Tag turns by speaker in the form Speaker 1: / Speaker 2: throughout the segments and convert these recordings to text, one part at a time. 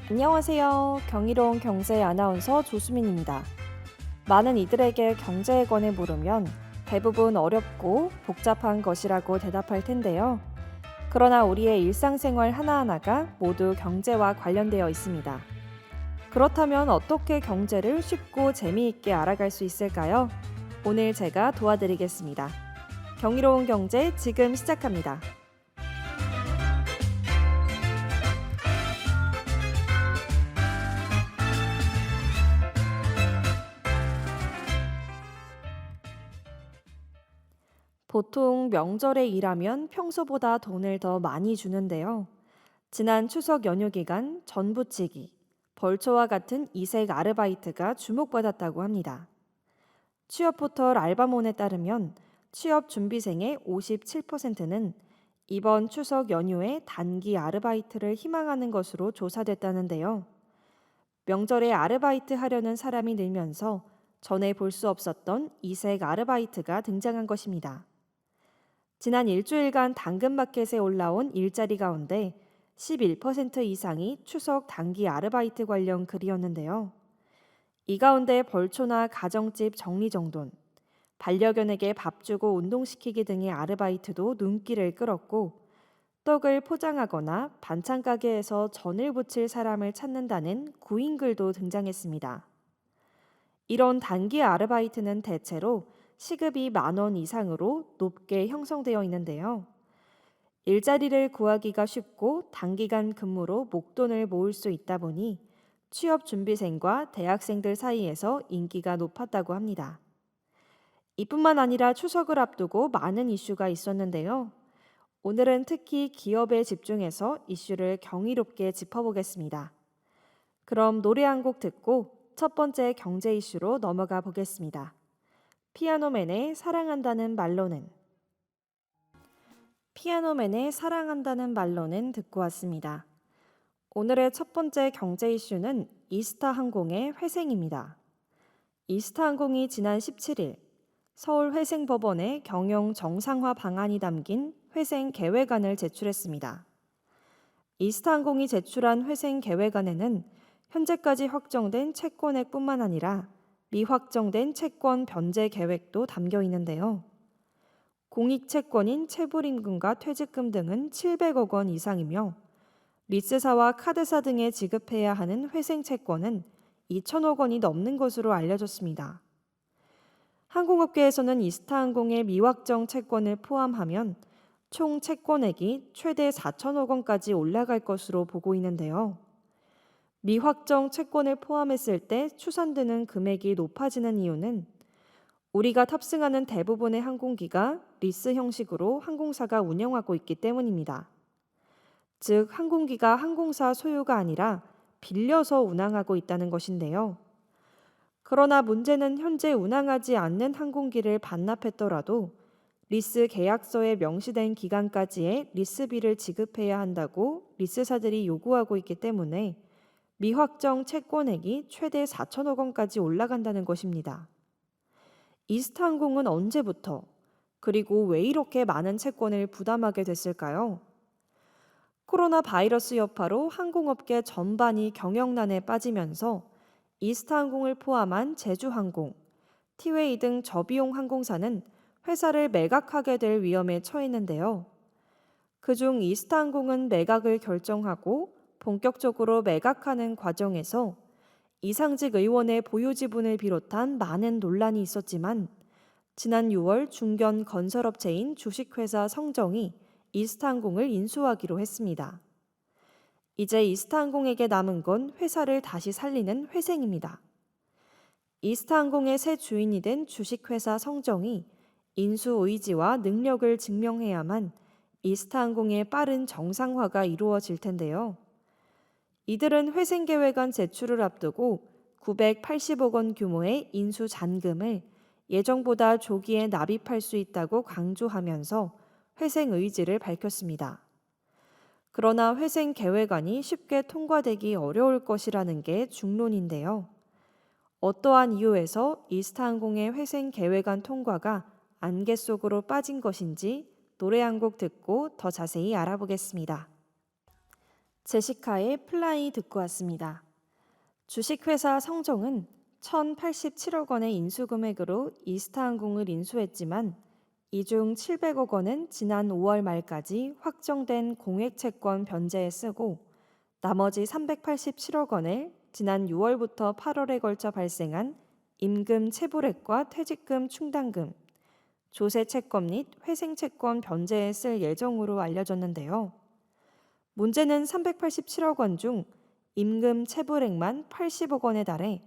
Speaker 1: 안녕하세요. 경이로운 경제 아나운서 조수민입니다. 많은 이들에게 경제에 관해 물으면 대부분 어렵고 복잡한 것이라고 대답할 텐데요. 그러나 우리의 일상생활 하나하나가 모두 경제와 관련되어 있습니다. 그렇다면 어떻게 경제를 쉽고 재미있게 알아갈 수 있을까요? 오늘 제가 도와드리겠습니다. 경이로운 경제 지금 시작합니다. 보통 명절에 일하면 평소보다 돈을 더 많이 주는데요. 지난 추석 연휴 기간 전부치기, 벌초와 같은 이색 아르바이트가 주목받았다고 합니다. 취업 포털 알바몬에 따르면 취업 준비생의 57%는 이번 추석 연휴에 단기 아르바이트를 희망하는 것으로 조사됐다는데요. 명절에 아르바이트 하려는 사람이 늘면서 전에 볼 수 없었던 이색 아르바이트가 등장한 것입니다. 지난 일주일간 당근마켓에 올라온 일자리 가운데 11% 이상이 추석 단기 아르바이트 관련 글이었는데요. 이 가운데 벌초나 가정집 정리정돈, 반려견에게 밥 주고 운동시키기 등의 아르바이트도 눈길을 끌었고, 떡을 포장하거나 반찬 가게에서 전을 부칠 사람을 찾는다는 구인글도 등장했습니다. 이런 단기 아르바이트는 대체로 시급이 10,000원 이상으로 높게 형성되어 있는데요. 일자리를 구하기가 쉽고 단기간 근무로 목돈을 모을 수 있다 보니 취업 준비생과 대학생들 사이에서 인기가 높았다고 합니다. 이뿐만 아니라 추석을 앞두고 많은 이슈가 있었는데요. 오늘은 특히 기업에 집중해서 이슈를 경이롭게 짚어보겠습니다. 그럼 노래 한 곡 듣고 첫 번째 경제 이슈로 넘어가 보겠습니다. 피아노맨의 사랑한다는 말로는 듣고 왔습니다. 오늘의 첫 번째 경제 이슈는 이스타항공의 회생입니다. 이스타항공이 지난 17일 서울회생법원에 경영 정상화 방안이 담긴 회생 계획안을 제출했습니다. 이스타항공이 제출한 회생 계획안에는 현재까지 확정된 채권액뿐만 아니라 미확정된 채권 변제 계획도 담겨 있는데요. 공익채권인 체불임금과 퇴직금 등은 700억 원 이상이며 리스사와 카드사 등에 지급해야 하는 회생채권은 2천억 원이 넘는 것으로 알려졌습니다. 항공업계에서는 이스타항공의 미확정 채권을 포함하면 총 채권액이 최대 4천억 원까지 올라갈 것으로 보고 있는데요. 미확정 채권을 포함했을 때 추산되는 금액이 높아지는 이유는 우리가 탑승하는 대부분의 항공기가 리스 형식으로 항공사가 운영하고 있기 때문입니다. 즉, 항공기가 항공사 소유가 아니라 빌려서 운항하고 있다는 것인데요. 그러나 문제는 현재 운항하지 않는 항공기를 반납했더라도 리스 계약서에 명시된 기간까지의 리스비를 지급해야 한다고 리스사들이 요구하고 있기 때문에 미확정 채권액이 최대 4천억 원까지 올라간다는 것입니다. 이스타항공은 언제부터 그리고 왜 이렇게 많은 채권을 부담하게 됐을까요? 코로나 바이러스 여파로 항공업계 전반이 경영난에 빠지면서 이스타항공을 포함한 제주항공, 티웨이 등 저비용 항공사는 회사를 매각하게 될 위험에 처했는데요. 그중 이스타항공은 매각을 결정하고 본격적으로 매각하는 과정에서 이상직 의원의 보유 지분을 비롯한 많은 논란이 있었지만 지난 6월 중견 건설업체인 주식회사 성정이 이스타항공을 인수하기로 했습니다. 이제 이스타항공에게 남은 건 회사를 다시 살리는 회생입니다. 이스타항공의 새 주인이 된 주식회사 성정이 인수 의지와 능력을 증명해야만 이스타항공의 빠른 정상화가 이루어질 텐데요. 이들은 회생계획안 제출을 앞두고 980억 원 규모의 인수 잔금을 예정보다 조기에 납입할 수 있다고 강조하면서 회생 의지를 밝혔습니다. 그러나 회생 계획안이 쉽게 통과되기 어려울 것이라는 게 중론인데요. 어떠한 이유에서 이스타항공의 회생 계획안 통과가 안개 속으로 빠진 것인지 노래 한 곡 듣고 더 자세히 알아보겠습니다. 제시카의 플라이 듣고 왔습니다. 주식회사 성종은 1,087억 원의 인수금액으로 이스타항공을 인수했지만 이 중 700억 원은 지난 5월 말까지 확정된 공획채권 변제에 쓰고 나머지 387억 원을 지난 6월부터 8월에 걸쳐 발생한 임금 체불액과 퇴직금 충당금, 조세채권 및 회생채권 변제에 쓸 예정으로 알려졌는데요. 문제는 387억 원 중 임금 체불액만 80억 원에 달해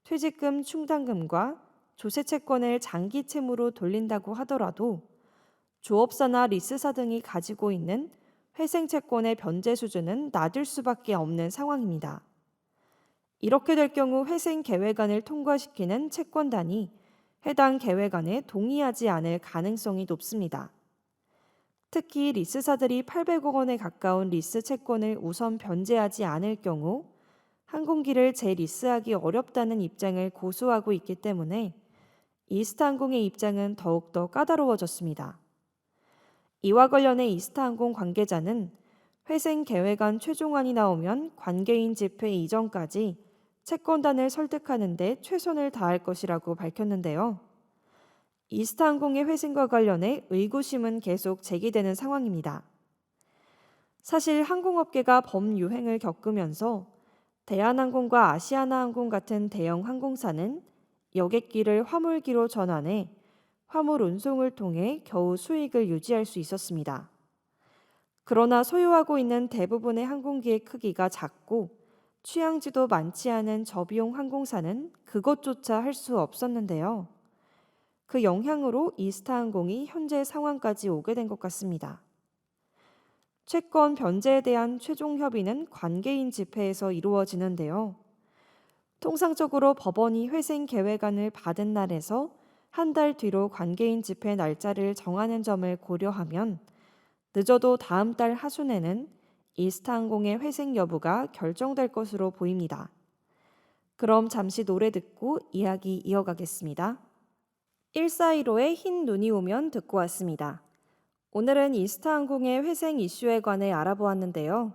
Speaker 1: 퇴직금 충당금과 조세채권을 장기 채무로 돌린다고 하더라도 조업사나 리스사 등이 가지고 있는 회생채권의 변제 수준은 낮을 수밖에 없는 상황입니다. 이렇게 될 경우 회생 계획안을 통과시키는 채권단이 해당 계획안에 동의하지 않을 가능성이 높습니다. 특히 리스사들이 800억 원에 가까운 리스 채권을 우선 변제하지 않을 경우 항공기를 재리스하기 어렵다는 입장을 고수하고 있기 때문에 이스타항공의 입장은 더욱더 까다로워졌습니다. 이와 관련해 이스타항공 관계자는 회생 계획안 최종안이 나오면 관계인 집회 이전까지 채권단을 설득하는 데 최선을 다할 것이라고 밝혔는데요. 이스타항공의 회생과 관련해 의구심은 계속 제기되는 상황입니다. 사실 항공업계가 범유행을 겪으면서 대한항공과 아시아나항공 같은 대형 항공사는 여객기를 화물기로 전환해 화물 운송을 통해 겨우 수익을 유지할 수 있었습니다. 그러나 소유하고 있는 대부분의 항공기의 크기가 작고 취향지도 많지 않은 저비용 항공사는 그것조차 할 수 없었는데요. 그 영향으로 이스타항공이 현재 상황까지 오게 된 것 같습니다. 채권 변제에 대한 최종 협의는 관계인 집회에서 이루어지는데요. 통상적으로 법원이 회생 계획안을 받은 날에서 한 달 뒤로 관계인 집회 날짜를 정하는 점을 고려하면 늦어도 다음 달 하순에는 이스타항공의 회생 여부가 결정될 것으로 보입니다. 그럼 잠시 노래 듣고 이야기 이어가겠습니다. 1415의 흰 눈이 오면 듣고 왔습니다. 오늘은 이스타항공의 회생 이슈에 관해 알아보았는데요.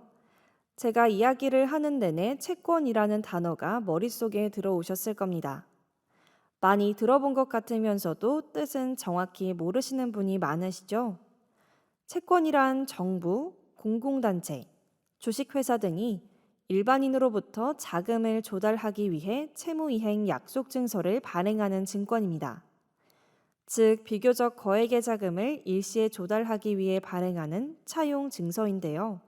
Speaker 1: 제가 이야기를 하는 내내 채권이라는 단어가 머릿속에 들어오셨을 겁니다. 많이 들어본 것 같으면서도 뜻은 정확히 모르시는 분이 많으시죠? 채권이란 정부, 공공단체, 주식회사 등이 일반인으로부터 자금을 조달하기 위해 채무이행 약속증서를 발행하는 증권입니다. 즉, 비교적 거액의 자금을 일시에 조달하기 위해 발행하는 차용 증서인데요.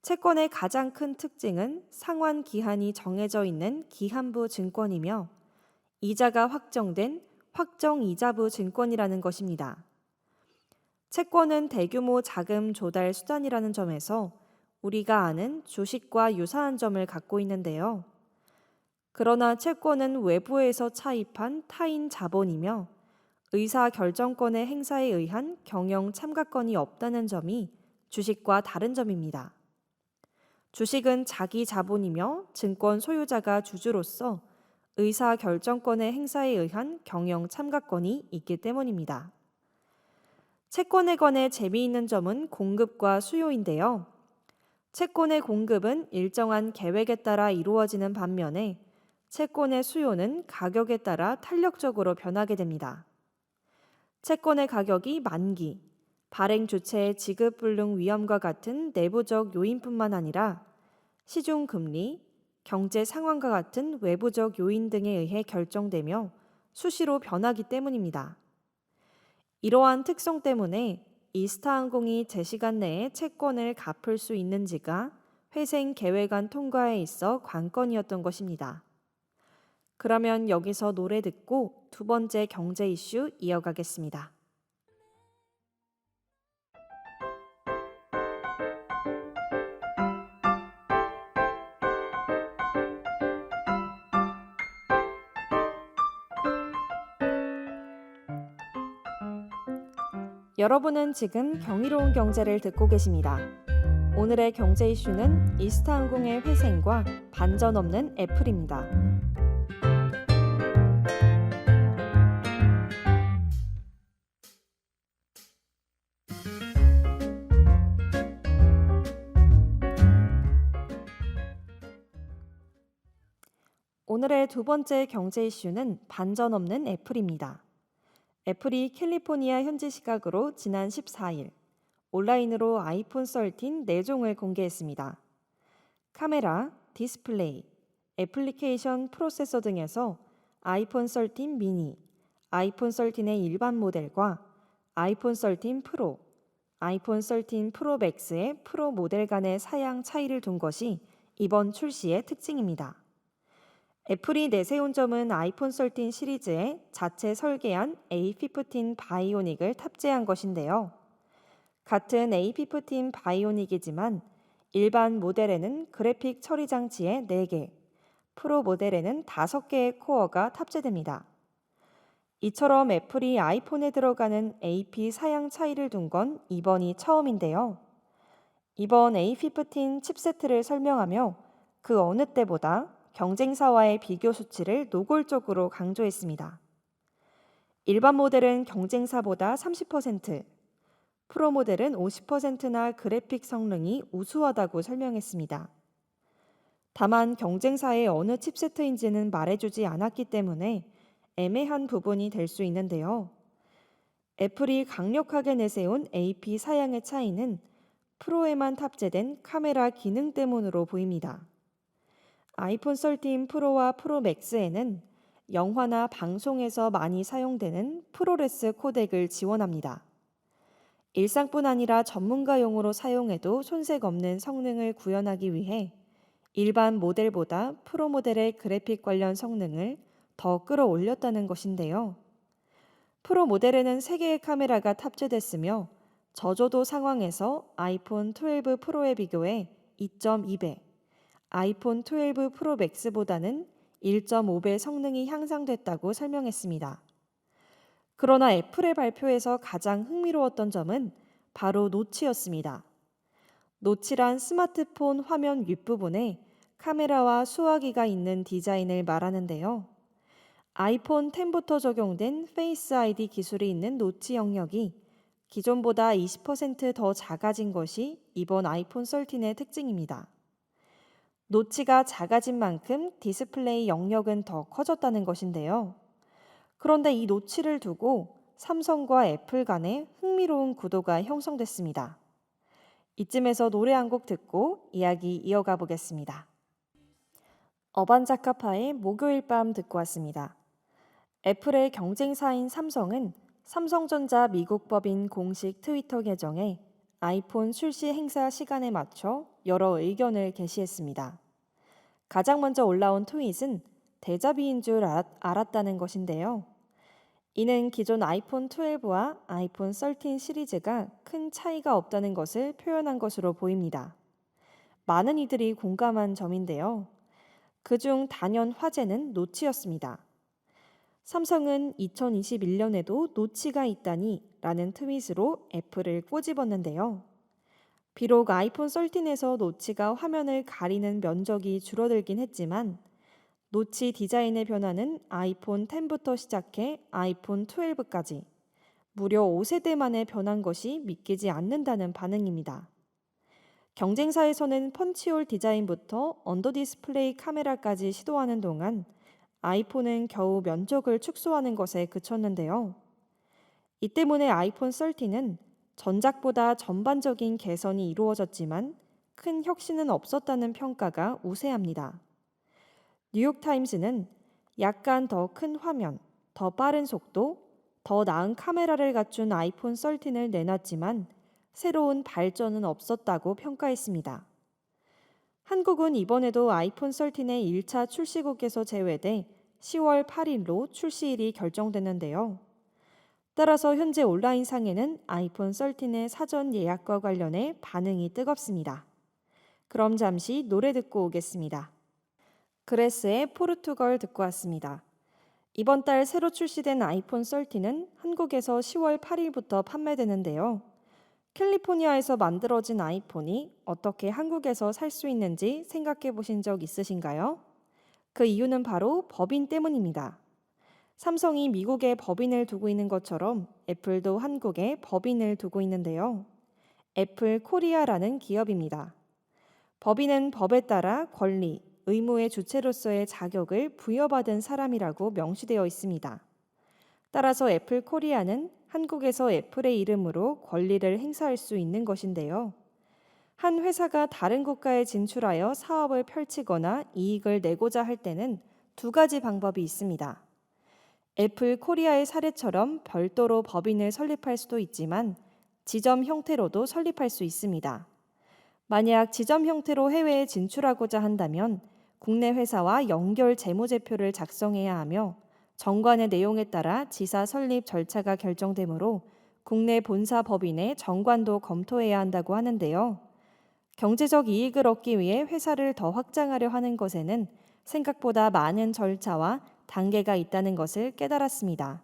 Speaker 1: 채권의 가장 큰 특징은 상환 기한이 정해져 있는 기한부 증권이며 이자가 확정된 확정이자부 증권이라는 것입니다. 채권은 대규모 자금 조달 수단이라는 점에서 우리가 아는 주식과 유사한 점을 갖고 있는데요. 그러나 채권은 외부에서 차입한 타인 자본이며 의사 결정권의 행사에 의한 경영 참가권이 없다는 점이 주식과 다른 점입니다. 주식은 자기 자본이며 증권 소유자가 주주로서 의사 결정권의 행사에 의한 경영 참가권이 있기 때문입니다. 채권에 관해 재미있는 점은 공급과 수요인데요. 채권의 공급은 일정한 계획에 따라 이루어지는 반면에 채권의 수요는 가격에 따라 탄력적으로 변하게 됩니다. 채권의 가격이 만기, 발행 주체의 지급불능 위험과 같은 내부적 요인뿐만 아니라 시중 금리, 경제 상황과 같은 외부적 요인 등에 의해 결정되며 수시로 변하기 때문입니다. 이러한 특성 때문에 이스타항공이 제시간 내에 채권을 갚을 수 있는지가 회생 계획안 통과에 있어 관건이었던 것입니다. 그러면 여기서 노래 듣고 두 번째 경제 이슈 이어가겠습니다. 여러분은 지금 경이로운 경제를 듣고 계십니다. 오늘의 경제 이슈는 이스타항공의 회생과 반전 없는 애플입니다. 오늘의 두 번째 경제 이슈는 반전 없는 애플입니다. 애플이 캘리포니아 현지 시각으로 지난 14일 온라인으로 아이폰 13 4종을 공개했습니다. 카메라, 디스플레이, 애플리케이션 프로세서 등에서 아이폰 13 미니, 아이폰 13의 일반 모델과 아이폰 13 프로, 아이폰 13 프로 맥스의 프로 모델 간의 사양 차이를 둔 것이 이번 출시의 특징입니다. 애플이 내세운 점은 아이폰 13 시리즈에 자체 설계한 A15 바이오닉을 탑재한 것인데요. 같은 A15 바이오닉이지만 일반 모델에는 그래픽 처리 장치에 4개, 프로 모델에는 5개의 코어가 탑재됩니다. 이처럼 애플이 아이폰에 들어가는 AP 사양 차이를 둔 건 이번이 처음인데요. 이번 A15 칩세트를 설명하며 그 어느 때보다 경쟁사와의 비교 수치를 노골적으로 강조했습니다. 일반 모델은 경쟁사보다 30%, 프로 모델은 50%나 그래픽 성능이 우수하다고 설명했습니다. 다만 경쟁사의 어느 칩세트인지는 말해주지 않았기 때문에 애매한 부분이 될 수 있는데요. 애플이 강력하게 내세운 AP 사양의 차이는 프로에만 탑재된 카메라 기능 때문으로 보입니다. 아이폰 13 프로와 프로 맥스에는 영화나 방송에서 많이 사용되는 프로레스 코덱을 지원합니다. 일상뿐 아니라 전문가용으로 사용해도 손색 없는 성능을 구현하기 위해 일반 모델보다 프로 모델의 그래픽 관련 성능을 더 끌어올렸다는 것인데요. 프로 모델에는 3개의 카메라가 탑재됐으며 저조도 상황에서 아이폰 12 프로에 비교해 2.2배, 아이폰 12 프로 맥스보다는 1.5배 성능이 향상됐다고 설명했습니다. 그러나 애플의 발표에서 가장 흥미로웠던 점은 바로 노치였습니다. 노치란 스마트폰 화면 윗부분에 카메라와 수화기가 있는 디자인을 말하는데요. 아이폰 10부터 적용된 페이스 아이디 기술이 있는 노치 영역이 기존보다 20%더 작아진 것이 이번 아이폰 13의 특징입니다. 노치가 작아진 만큼 디스플레이 영역은 더 커졌다는 것인데요. 그런데 이 노치를 두고 삼성과 애플 간의 흥미로운 구도가 형성됐습니다. 이쯤에서 노래 한 곡 듣고 이야기 이어가 보겠습니다. 어반자카파의 목요일 밤 듣고 왔습니다. 애플의 경쟁사인 삼성은 삼성전자 미국 법인 공식 트위터 계정에 아이폰 출시 행사 시간에 맞춰 여러 의견을 게시했습니다. 가장 먼저 올라온 트윗은 대자비인 줄 알았다는 것인데요. 이는 기존 아이폰 12와 아이폰 13 시리즈가 큰 차이가 없다는 것을 표현한 것으로 보입니다. 많은 이들이 공감한 점인데요. 그중 단연 화제는 노치였습니다. 삼성은 2021년에도 노치가 있다니 라는 트윗으로 애플을 꼬집었는데요. 비록 아이폰 13에서 노치가 화면을 가리는 면적이 줄어들긴 했지만 노치 디자인의 변화는 아이폰 10부터 시작해 아이폰 12까지 무려 5세대 만에 변한 것이 믿기지 않는다는 반응입니다. 경쟁사에서는 펀치홀 디자인부터 언더 디스플레이 카메라까지 시도하는 동안 아이폰은 겨우 면적을 축소하는 것에 그쳤는데요. 이 때문에 아이폰 13은 전작보다 전반적인 개선이 이루어졌지만 큰 혁신은 없었다는 평가가 우세합니다. 뉴욕타임스는 약간 더 큰 화면, 더 빠른 속도, 더 나은 카메라를 갖춘 아이폰 13을 내놨지만 새로운 발전은 없었다고 평가했습니다. 한국은 이번에도 아이폰 13의 1차 출시국에서 제외돼 10월 8일로 출시일이 결정됐는데요. 따라서 현재 온라인상에는 아이폰 13의 사전 예약과 관련해 반응이 뜨겁습니다. 그럼 잠시 노래 듣고 오겠습니다. 그레스의 포르투갈 듣고 왔습니다. 이번 달 새로 출시된 아이폰 13은 한국에서 10월 8일부터 판매되는데요. 캘리포니아에서 만들어진 아이폰이 어떻게 한국에서 살 수 있는지 생각해 보신 적 있으신가요? 그 이유는 바로 법인 때문입니다. 삼성이 미국에 법인을 두고 있는 것처럼 애플도 한국에 법인을 두고 있는데요. 애플 코리아라는 기업입니다. 법인은 법에 따라 권리, 의무의 주체로서의 자격을 부여받은 사람이라고 명시되어 있습니다. 따라서 애플 코리아는 한국에서 애플의 이름으로 권리를 행사할 수 있는 것인데요. 한 회사가 다른 국가에 진출하여 사업을 펼치거나 이익을 내고자 할 때는 두 가지 방법이 있습니다. 애플 코리아의 사례처럼 별도로 법인을 설립할 수도 있지만 지점 형태로도 설립할 수 있습니다. 만약 지점 형태로 해외에 진출하고자 한다면 국내 회사와 연결 재무제표를 작성해야 하며 정관의 내용에 따라 지사 설립 절차가 결정되므로 국내 본사 법인의 정관도 검토해야 한다고 하는데요. 경제적 이익을 얻기 위해 회사를 더 확장하려 하는 것에는 생각보다 많은 절차와 단계가 있다는 것을 깨달았습니다.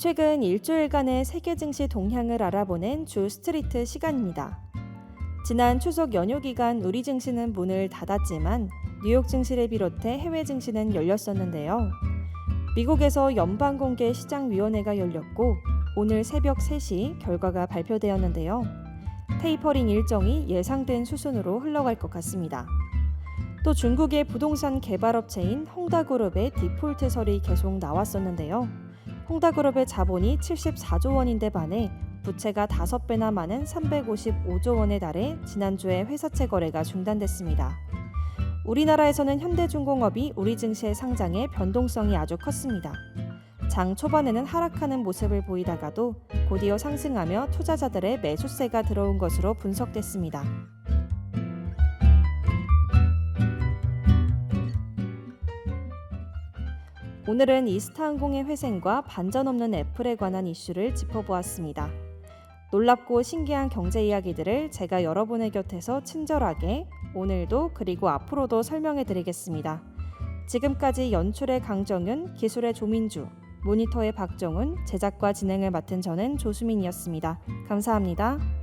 Speaker 1: 최근 일주일간의 세계 증시 동향을 알아보는 주 스트리트 시간입니다. 지난 추석 연휴 기간 우리 증시는 문을 닫았지만 뉴욕 증시를 비롯해 해외 증시는 열렸었는데요. 미국에서 연방공개시장위원회가 열렸고 오늘 새벽 3시 결과가 발표되었는데요. 테이퍼링 일정이 예상된 수순으로 흘러갈 것 같습니다. 또 중국의 부동산 개발업체인 홍다그룹의 디폴트설이 계속 나왔었는데요. 홍다그룹의 자본이 74조 원인데 반해 부채가 5배나 많은 355조 원에 달해 지난주에 회사채 거래가 중단됐습니다. 우리나라에서는 현대중공업이 우리 증시의 상장에 변동성이 아주 컸습니다. 장 초반에는 하락하는 모습을 보이다가도 곧이어 상승하며 투자자들의 매수세가 들어온 것으로 분석됐습니다. 오늘은 이스타항공의 회생과 반전 없는 애플에 관한 이슈를 짚어보았습니다. 놀랍고 신기한 경제 이야기들을 제가 여러분의 곁에서 친절하게 오늘도 그리고 앞으로도 설명해 드리겠습니다. 지금까지 연출의 강정윤, 기술의 조민주, 모니터의 박정훈, 제작과 진행을 맡은 저는 조수민이었습니다. 감사합니다.